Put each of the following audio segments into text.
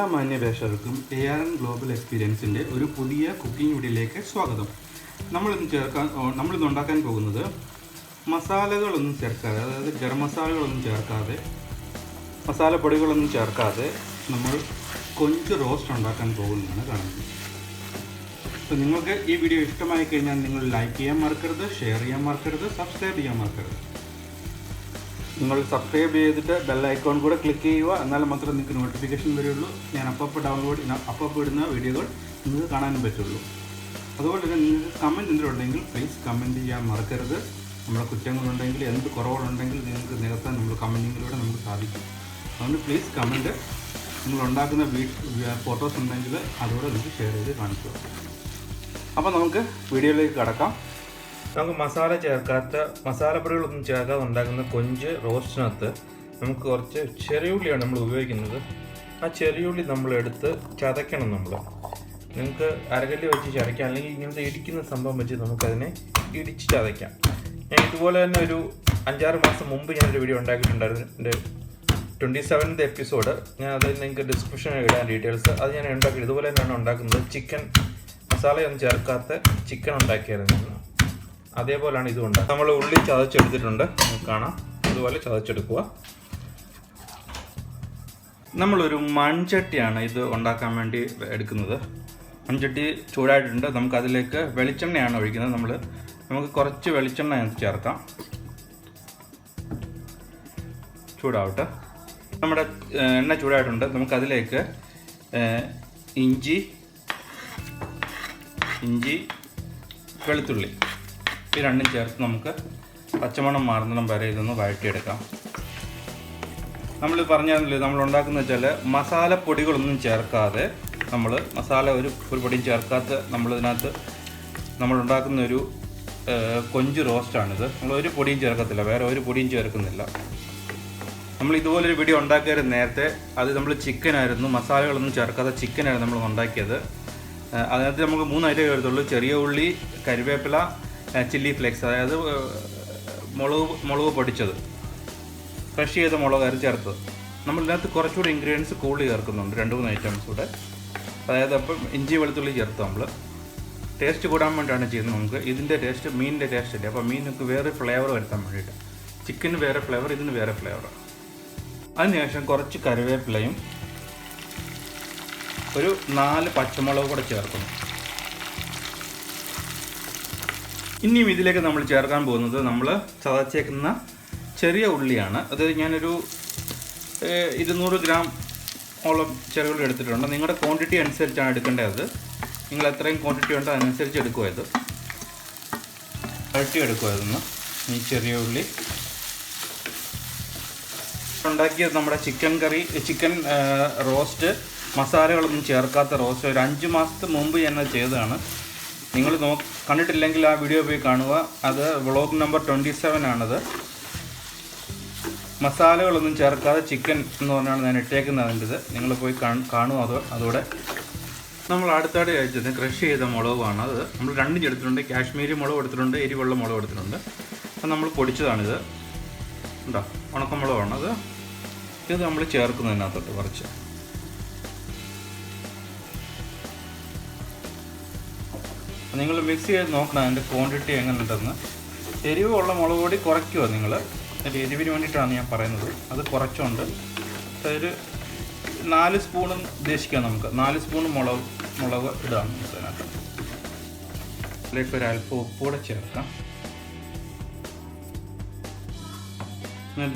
എല്ലാ മാന്യപേക്ഷകർക്കും ARN global എക്സ്പീരിയൻസിൻ്റെ ഒരു പുതിയ കുക്കിംഗ് വീഡിയോയിലേക്ക് സ്വാഗതം. നമ്മളിന്ന് ഉണ്ടാക്കാൻ പോകുന്നത് മസാലകളൊന്നും ചേർക്കാതെ, അതായത് ഗരം മസാലകളൊന്നും ചേർക്കാതെ, മസാലപ്പൊടികളൊന്നും ചേർക്കാതെ നമ്മൾ കൊഞ്ച് റോസ്റ്റ് ഉണ്ടാക്കാൻ പോകുന്നതാണ് കാണുന്നത്. അപ്പോൾ നിങ്ങൾക്ക് ഈ വീഡിയോ ഇഷ്ടമായി കഴിഞ്ഞാൽ നിങ്ങൾ ലൈക്ക് ചെയ്യാൻ മറക്കരുത്, ഷെയർ ചെയ്യാൻ മറക്കരുത്, സബ്സ്ക്രൈബ് ചെയ്യാൻ മറക്കരുത്. നിങ്ങൾ സബ്സ്ക്രൈബ് ചെയ്തിട്ട് ബെൽ ഐക്കോൺ കൂടെ ക്ലിക്ക് ചെയ്യുക, എന്നാൽ മാത്രമേ നിങ്ങൾക്ക് നോട്ടിഫിക്കേഷൻ വരികയുള്ളൂ. ഞാൻ അപ്പോൾ ഇടുന്ന വീഡിയോകൾ നിങ്ങൾക്ക് കാണാനും പറ്റുള്ളൂ. അതുപോലെ തന്നെ നിങ്ങൾക്ക് കമൻറ്റ് എന്തെങ്കിലും പ്ലീസ് കമൻറ്റ് ചെയ്യാൻ മറക്കരുത്. നമ്മുടെ കുറ്റങ്ങളുണ്ടെങ്കിൽ, എന്ത് കുറവുകളുണ്ടെങ്കിൽ നിങ്ങൾക്ക് നികത്താൻ നമ്മൾ കമൻറ്റിങ്ങിലൂടെ നമുക്ക് സാധിക്കും. അതുകൊണ്ട് പ്ലീസ് കമൻറ്റ്, നിങ്ങൾ ഉണ്ടാക്കുന്ന ഫോട്ടോസ് ഉണ്ടെങ്കിൽ അതുകൂടെ നിങ്ങൾക്ക് ഷെയർ ചെയ്ത് കാണിക്കുക. അപ്പോൾ നമുക്ക് വീഡിയോയിലേക്ക് കടക്കാം. നമുക്ക് മസാലപ്പൊടികളൊന്നും ചേർക്കാതെ ഉണ്ടാക്കുന്ന കൊഞ്ച് റോസ്റ്റിനകത്ത് നമുക്ക് കുറച്ച് ചെറിയുള്ളിയാണ് നമ്മൾ ഉപയോഗിക്കുന്നത്. ആ ചെറിയുള്ളി നമ്മളെടുത്ത് ചതയ്ക്കണം. നിങ്ങൾക്ക് അരകല്ല് വെച്ച് ചതയ്ക്കാം, അല്ലെങ്കിൽ ഇങ്ങനത്തെ ഇടിക്കുന്ന സംഭവം വെച്ച് നമുക്കതിനെ ഇടിച്ച് ചതയ്ക്കാം. ഞാൻ ഇതുപോലെ തന്നെ ഒരു 5-6 മാസം മുമ്പ് ഞാനൊരു വീഡിയോ ഉണ്ടാക്കിയിട്ടുണ്ടായിരുന്നു. എൻ്റെ 27th എപ്പിസോഡ്, ഞാൻ അത് നിങ്ങൾക്ക് ഡിസ്ക്രിപ്ഷനിൽ ഇടാൻ ഡീറ്റെയിൽസ്. അത് ഞാൻ ഉണ്ടാക്കി ഇതുപോലെ തന്നെയാണ് ഉണ്ടാക്കുന്നത്. ചിക്കൻ മസാലയൊന്നും ചേർക്കാത്ത ചിക്കൻ ഉണ്ടാക്കിയായിരുന്നു. അതേപോലെയാണ് ഇതും ഉണ്ടാക്കുക. നമ്മൾ ഉള്ളി ചതച്ചെടുത്തിട്ടുണ്ട്, നമുക്ക് കാണാം. അതുപോലെ ചതച്ചെടുക്കുക. നമ്മളൊരു മൺചട്ടിയാണ് ഇത് ഉണ്ടാക്കാൻ വേണ്ടി എടുക്കുന്നത്. മൺചട്ടി ചൂടായിട്ടുണ്ട്. നമുക്കതിലേക്ക് വെളിച്ചെണ്ണയാണ് ഒഴിക്കുന്നത്. നമുക്ക് കുറച്ച് വെളിച്ചെണ്ണ ചേർക്കാം. ചൂടാവട്ടെ. നമ്മുടെ എണ്ണ ചൂടായിട്ടുണ്ട്. നമുക്കതിലേക്ക് ഇഞ്ചി, വെളുത്തുള്ളി ഈ രണ്ടും ചേർത്ത് നമുക്ക് പച്ചമണം മാറുന്നിടം വരെ ഇതൊന്ന് വഴറ്റിയെടുക്കാം. നമ്മൾ പറഞ്ഞാൽ നമ്മൾ ഉണ്ടാക്കുന്ന വെച്ചാൽ മസാലപ്പൊടികളൊന്നും ചേർക്കാതെ, മസാല ഒരു പൊടിയും ചേർക്കാത്ത നമ്മളിതിനകത്ത് നമ്മളുണ്ടാക്കുന്ന ഒരു കൊഞ്ച് റോസ്റ്റാണിത്. നമ്മളൊരു പൊടിയും ചേർക്കത്തില്ല, വേറെ ഒരു പൊടിയും ചേർക്കുന്നില്ല. നമ്മൾ ഇതുപോലൊരു വീഡിയോ ഉണ്ടാക്കിയത് നേരത്തെ, അത് നമ്മൾ ചിക്കനായിരുന്നു, മസാലകളൊന്നും ചേർക്കാതെ ചിക്കനായിരുന്നു നമ്മൾ ഉണ്ടാക്കിയത്. അതിനകത്ത് നമുക്ക് 3 ഐറ്റം ചേർത്തുള്ളൂ: ചെറിയ ഉള്ളി, കരിവേപ്പില, ചില്ലി ഫ്ലേക്സ്, അതായത് മുളക് പൊടിച്ചത്, ഫ്രഷ് ചെയ്ത മുളക് ചേർത്തത്. നമ്മളിതിനകത്ത് കുറച്ചുകൂടി ഇൻഗ്രീഡിയൻസ് കൂടുതൽ ചേർക്കുന്നുണ്ട്, 2-3 ഐറ്റംസ് കൂടെ. അതായത് അപ്പം ഇഞ്ചി വെളുത്തുള്ളി ചേർത്ത് നമ്മൾ ടേസ്റ്റ് കൂടാൻ വേണ്ടിയാണ് ചെയ്യുന്നത്. നമുക്ക് ഇതിൻ്റെ ടേസ്റ്റ് മീനിൻ്റെ ടേസ്റ്റ് ഇല്ല, അപ്പോൾ മീനൊക്കെ വേറെ ഫ്ലേവർ വരുത്താൻ വേണ്ടിയിട്ട്. ചിക്കന് വേറെ ഫ്ലേവർ, ഇതിന് വേറെ ഫ്ലേവർ. അതിനുശേഷം കുറച്ച് കറിവേപ്പിലയും ഒരു 4 പച്ചമുളക് കൂടെ ചേർക്കുന്നു. ഇനിയും ഇതിലേക്ക് നമ്മൾ ചേർക്കാൻ പോകുന്നത് നമ്മൾ ചതച്ചേക്കുന്ന ചെറിയ ഉള്ളിയാണ്. അത് ഞാനൊരു 200 ഗ്രാം ഓളം ചെറിയ ഉള്ളി എടുത്തിട്ടുണ്ട്. നിങ്ങളുടെ ക്വാണ്ടിറ്റി അനുസരിച്ചാണ് എടുക്കേണ്ടത്. നിങ്ങൾ എത്രയും ക്വാണ്ടിറ്റി ഉണ്ടോ അതിനനുസരിച്ച് എടുക്കുക. ഇത് എടുക്കുക. ഇതൊന്ന് ഈ ചെറിയ ഉള്ളി ഉണ്ടാക്കിയത് നമ്മുടെ ചിക്കൻ റോസ്റ്റ്, മസാലകളൊന്നും ചേർക്കാത്ത റോസ്റ്റ്. ഒരു 5 മാസത്തിന് മുമ്പ് ഞാനത് ചെയ്തതാണ്. നിങ്ങൾ കണ്ടിട്ടില്ലെങ്കിൽ ആ വീഡിയോ പോയി കാണുക. അത് വ്ളോഗ് നമ്പർ 27 ആണത്. മസാലകളൊന്നും ചേർക്കാതെ ചിക്കൻ എന്ന് പറഞ്ഞാണ് ഞാൻ ഇട്ടേക്കുന്നത്. അതിൻ്റെത് നിങ്ങൾ പോയി കാണുക. അതോടെ നമ്മൾ അടുത്തായിട്ട് കഴിച്ചത് ക്രഷ് ചെയ്ത മുളകാണ്. അത് നമ്മൾ 2 എടുത്തിട്ടുണ്ട്. കാശ്മീരി മുളക് എടുത്തിട്ടുണ്ട്, എരിവുള്ള മുളക് എടുത്തിട്ടുണ്ട്. അപ്പം നമ്മൾ പൊടിച്ചതാണിത്. ഉണ്ടോ, ഉണക്കമുളകാണ് അത്. ഇത് നമ്മൾ ചേർക്കുന്നതിനകത്തോട്ട് കുറച്ച്. നിങ്ങൾ മിക്സ് ചെയ്ത് നോക്കണം അതിൻ്റെ ക്വാണ്ടിറ്റി എങ്ങനെ ഉണ്ടെന്ന്. എരിവുള്ള മുളക് പൊടി കുറയ്ക്കുക നിങ്ങൾ. എരിവിന് വേണ്ടിയിട്ടാണ് ഞാൻ പറയുന്നത്. അത് കുറച്ചുകൊണ്ട് ഒരു 4 സ്പൂണും ഉദ്ദേശിക്കാം. നമുക്ക് 4 സ്പൂൺ മുളക് ഇടാം നമുക്ക് അതിനകത്ത്. അതിലേക്ക് ഒരു അല്പം ഉപ്പൂടെ ചേർക്കാം.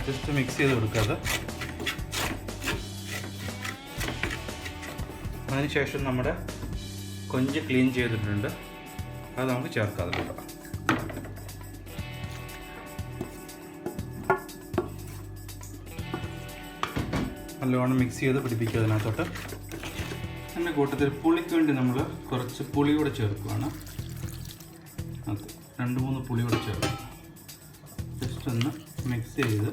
ജസ്റ്റ് മിക്സ് ചെയ്ത് കൊടുക്കാതെ. അതിനുശേഷം നമ്മുടെ കൊഞ്ച് ക്ലീൻ ചെയ്തിട്ടുണ്ട്, അത് നമുക്ക് ചേർക്കാതെ കൊടുക്കാം. നല്ലോണം മിക്സ് ചെയ്ത് പിടിപ്പിക്കുക അതിനകത്തോട്ട്. അതിൻ്റെ കൂട്ടത്തിൽ പുളിക്ക് വേണ്ടി നമ്മൾ കുറച്ച് പുളി കൂടെ ചേർക്കുകയാണ്. അത് 2-3 പുളി കൂടെ ചേർക്കും. ജസ്റ്റ് ഒന്ന് മിക്സ് ചെയ്ത്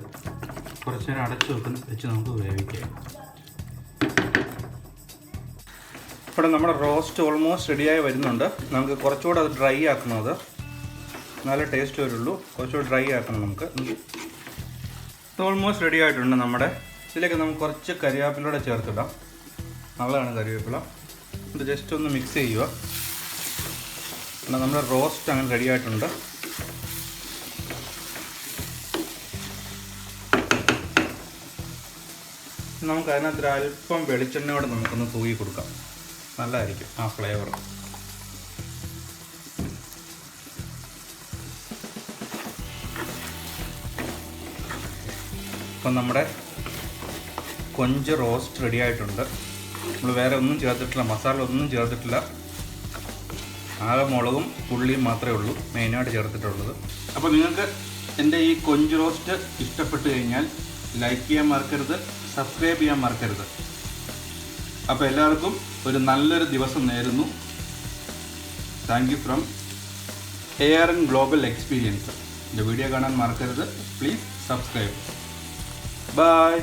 കുറച്ച് നേരം അടച്ചു വെച്ച് നമുക്ക് വേവിക്കാം. ഇവിടെ നമ്മുടെ റോസ്റ്റ് ഓൾമോസ്റ്റ് റെഡിയായി വരുന്നുണ്ട്. നമുക്ക് കുറച്ചുകൂടെ അത് ഡ്രൈ ആക്കുന്നത്, നല്ല ടേസ്റ്റ് വരുള്ളൂ. കുറച്ചുകൂടി ഡ്രൈ ആക്കണം നമുക്ക്. ഓൾമോസ്റ്റ് റെഡി ആയിട്ടുണ്ട് നമ്മുടെ. ഇതിലേക്ക് നമുക്ക് കുറച്ച് കരിവേപ്പിലൂടെ ചേർത്തിടാം. നല്ലതാണ് കറിവേപ്പില. ഇത് ജസ്റ്റ് ഒന്ന് മിക്സ് ചെയ്യുക. എന്നാൽ നമ്മുടെ റോസ്റ്റ് അങ്ങനെ റെഡി ആയിട്ടുണ്ട്. നമുക്ക് അതിനകത്ത് അല്പം വെളിച്ചെണ്ണയോടെ നമുക്കൊന്ന് തൂക്കി കൊടുക്കാം. നല്ലതായിരിക്കും ആ ഫ്ലേവർ. ഇപ്പം നമ്മുടെ കൊഞ്ച് റോസ്റ്റ് റെഡി ആയിട്ടുണ്ട്. നമ്മൾ വേറെ ഒന്നും ചേർത്തിട്ടില്ല, മസാല ഒന്നും ചേർത്തിട്ടില്ല. ആകെ മുളകും ഉള്ളിയും മാത്രമേ ഉള്ളൂ മെയിനായിട്ട് ചേർത്തിട്ടുള്ളത്. അപ്പോൾ നിങ്ങൾക്ക് എൻ്റെ ഈ കൊഞ്ച് റോസ്റ്റ് ഇഷ്ടപ്പെട്ട് കഴിഞ്ഞാൽ ലൈക്ക് ചെയ്യാൻ മറക്കരുത്, സബ്സ്ക്രൈബ് ചെയ്യാൻ മറക്കരുത്. അപ്പോൾ എല്ലാവർക്കും ഒരു നല്ലൊരു ദിവസം നേരുന്നു. Thank you from ARN global experience. എൻ്റെ വീഡിയോ കാണാൻ മറക്കരുത്. Please subscribe. Bye.